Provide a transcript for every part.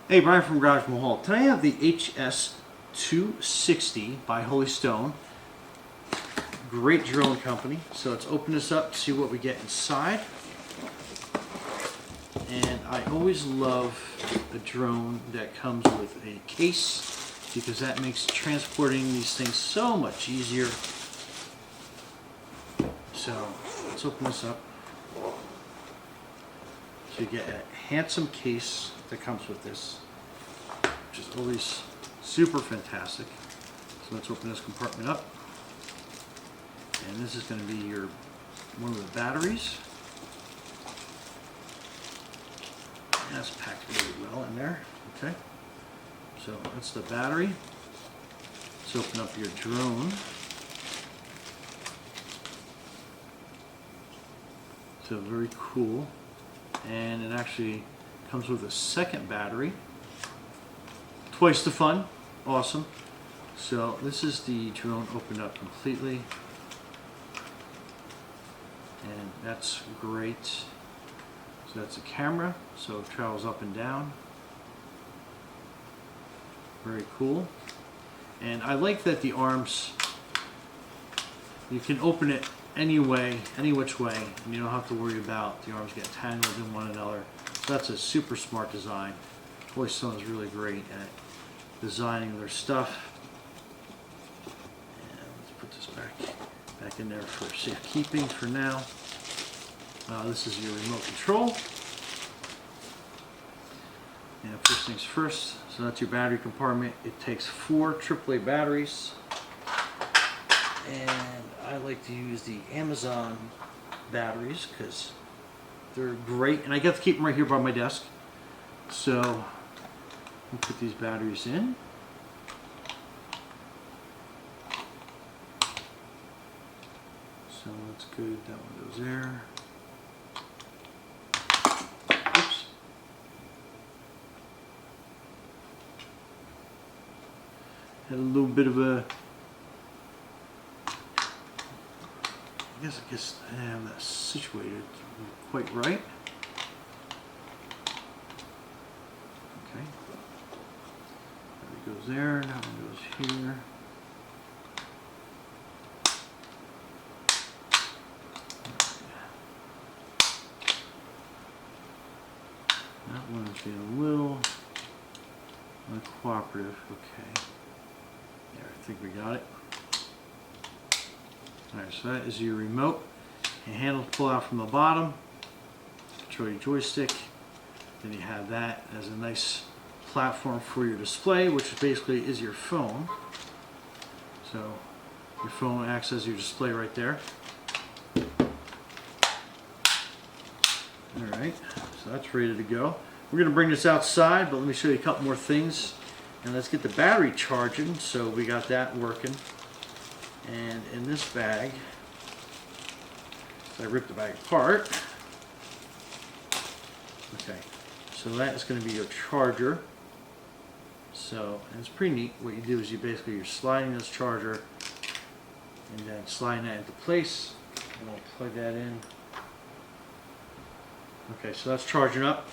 Hey, Brian from Garage Mahal. Today I have the HS260 by Holy Stone. Great drone company. So let's open this up, see what we get inside. And I always love a drone that comes with a case because that makes transporting these things so much easier. So let's open this up. So you get a handsome case that comes with this, which is always super fantastic. So let's open this compartment up. And this is going to be one of the batteries. And that's packed really well in there. Okay. So that's the battery. Let's open up your drone. So very cool. And it actually comes with a second battery. Twice the fun. Awesome. So this is the drone opened up completely. And that's great. So that's a camera. So it travels up and down. Very cool. And I like that the arms, you can open it any way, any which way, and you don't have to worry about the arms getting tangled in one another. So that's a super smart design. Holy Stone is really great at designing their stuff. And let's put this back in there for safekeeping for now. This is your remote control. And first things first, so that's your battery compartment. It takes 4 AAA batteries. And I like to use the Amazon batteries because they're great. And I get to keep them right here by my desk. So we'll put these batteries in. So that's good. That one goes there. Oops. Had a little bit of a, I guess I have that situated quite right. Okay. That goes there, that one goes here. That one's being a little uncooperative. Okay. There, I think we got it. Alright, so that is your remote. Your handle to pull out from the bottom. Control your joystick. Then you have that as a nice platform for your display, which basically is your phone. So your phone acts as your display right there. Alright, so that's ready to go. We're going to bring this outside, but let me show you a couple more things. And let's get the battery charging. So we got that working. And in this bag, so I ripped the bag apart. Okay, so that is going to be your charger. So, and it's pretty neat. What you do is you're sliding this charger and then sliding that into place. And I'll plug that in. Okay, so that's charging up.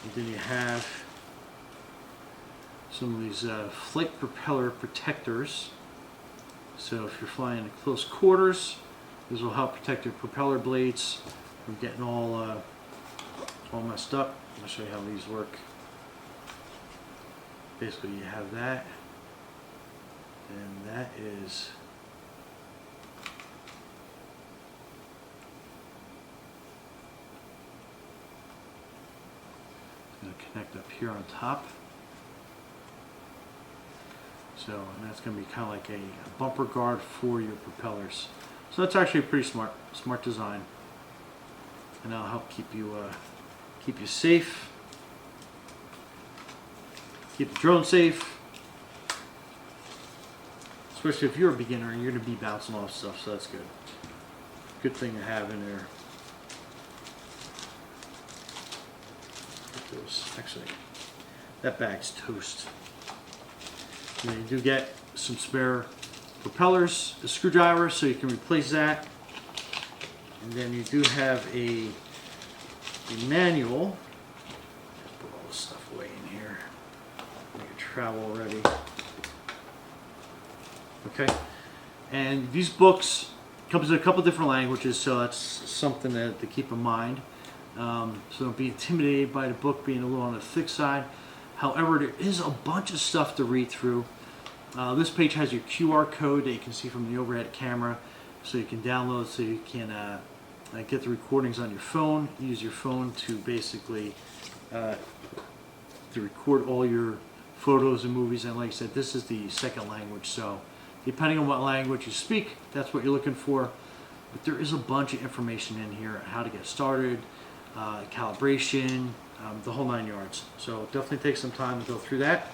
And then you have some of these flight propeller protectors. So if you're flying in close quarters, this will help protect your propeller blades from getting all messed up. I'll show you how these work. Basically, you have that, and that is going to connect up here on top. So, and that's going to be kind of like a bumper guard for your propellers. So that's actually a pretty smart design, and that'll help keep you safe, keep the drone safe, especially if you're a beginner and you're going to be bouncing off stuff. So that's good. Good thing to have in there. Actually, that bag's toast. And you do get some spare propellers, a screwdriver, so you can replace that. And then you do have a manual. Put all this stuff away. travel already. Okay, and these books comes in a couple different languages, so that's something to keep in mind. So don't be intimidated by the book being a little on the thick side. However, there is a bunch of stuff to read through. This page has your QR code that you can see from the overhead camera, so you can download, so you can get the recordings on your phone. Use your phone to basically to record all your photos and movies. And like I said, this is the second language, so depending on what language you speak, that's what you're looking for. But there is a bunch of information in here, how to get started, calibration, the whole 9 yards. So definitely take some time to go through that.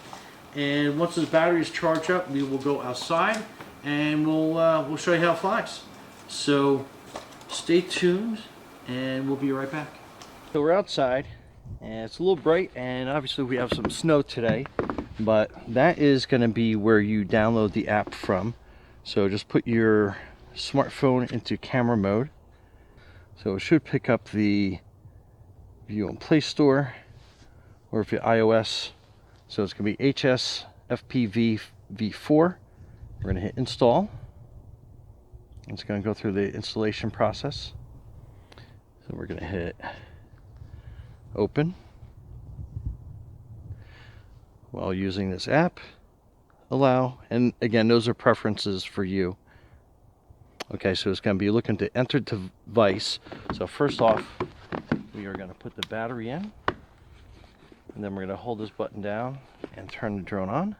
And once the battery is charged up, we will go outside and we'll show you how it flies. So stay tuned and we'll be right back. So we're outside and it's a little bright, and obviously we have some snow today, but that is going to be where you download the app from. So just put your smartphone into camera mode. So it should pick up the View on Play Store, or if you're iOS, so it's going to be HS260 V4. We're going to hit install. It's going to go through the installation process. So we're going to hit open while using this app, allow, and again, those are preferences for you. Okay, so it's going to be looking to enter device. So first off, we are going to put the battery in, and then we're going to hold this button down and turn the drone on.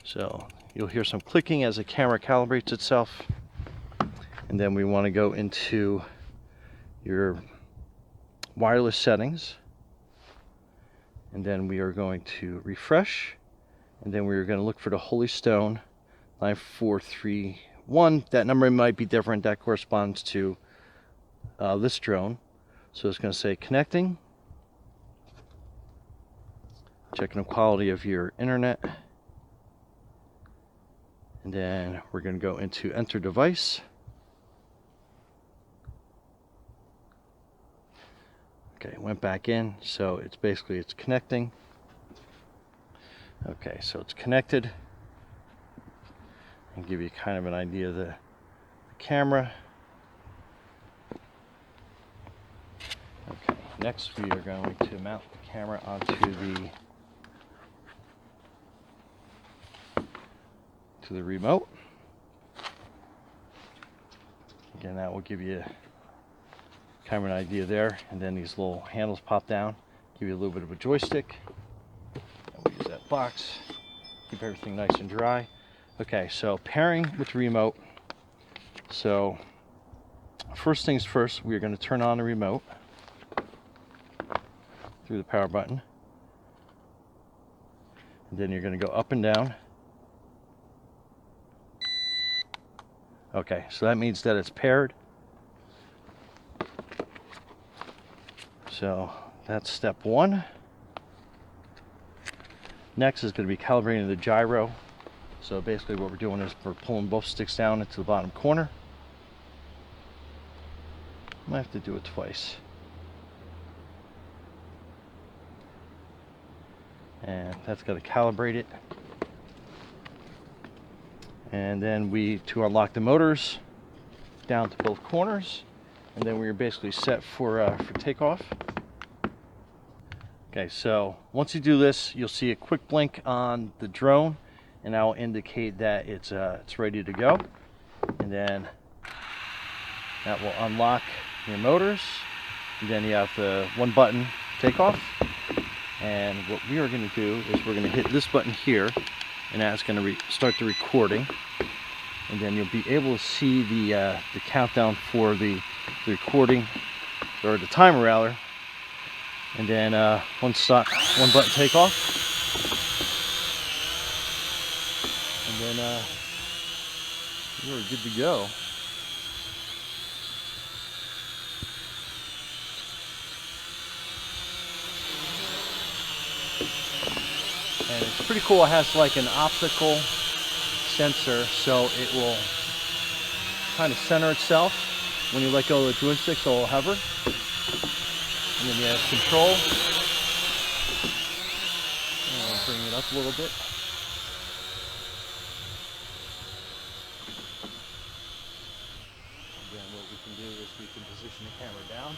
So you'll hear some clicking as the camera calibrates itself. And then we want to go into your wireless settings. And then we are going to refresh. And then we're going to look for the Holy Stone 9431. That number might be different. That corresponds to this drone. So it's going to say connecting. Checking the quality of your internet. And then we're going to go into enter device. Okay, went back in, so it's basically connecting. Okay, so it's connected. And give you kind of an idea of the camera. Okay, next we are going to mount the camera onto the remote. Again, that will give you kind of an idea there, and then these little handles pop down, give you a little bit of a joystick. And we'll use that box, keep everything nice and dry. Okay, so pairing with the remote. So first things first, we're going to turn on the remote through the power button, and then you're going to go up and down. Okay, so that means that it's paired. So that's step one. Next is going to be calibrating the gyro. So basically what we're doing is we're pulling both sticks down into the bottom corner. I might have to do it twice. And that's going to calibrate it. And then to unlock the motors down to both corners, and then we're basically set for takeoff. Okay, so once you do this, you'll see a quick blink on the drone, and that will indicate that it's ready to go. And then that will unlock your motors. And then you have the one button takeoff. And what we are going to do is we're going to hit this button here, and that's going to start the recording. And then you'll be able to see the countdown for the recording, or the timer rather. And then one button takeoff. And then you're good to go. And it's pretty cool. It has like an optical sensor, so it will kind of center itself. When you let go of the joystick, so it'll hover. And then you have control. And I'll bring it up a little bit. Again, what we can do is we can position the camera down.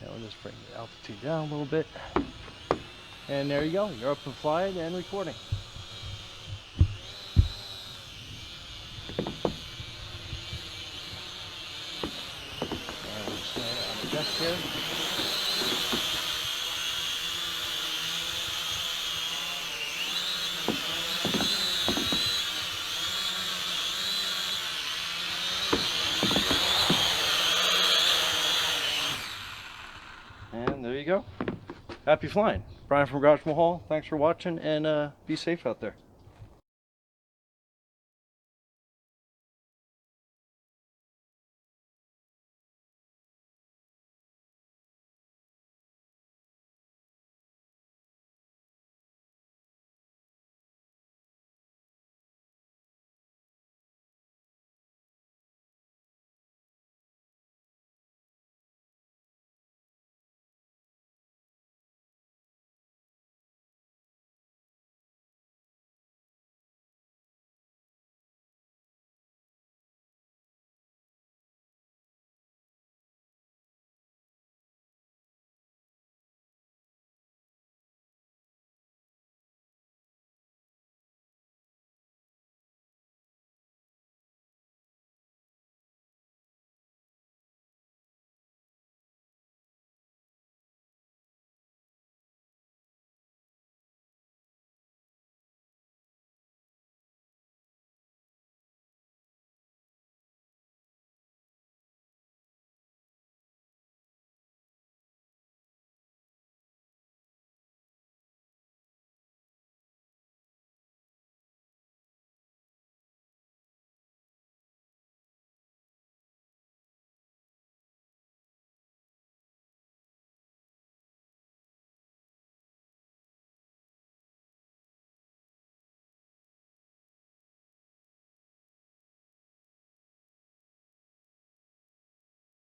Now we'll just bring the altitude down a little bit. And there you go, you're up and flying and recording. And we'll just land it on the desk here. And there you go. Happy flying. Brian from Garage Mahal. Thanks for watching, and be safe out there.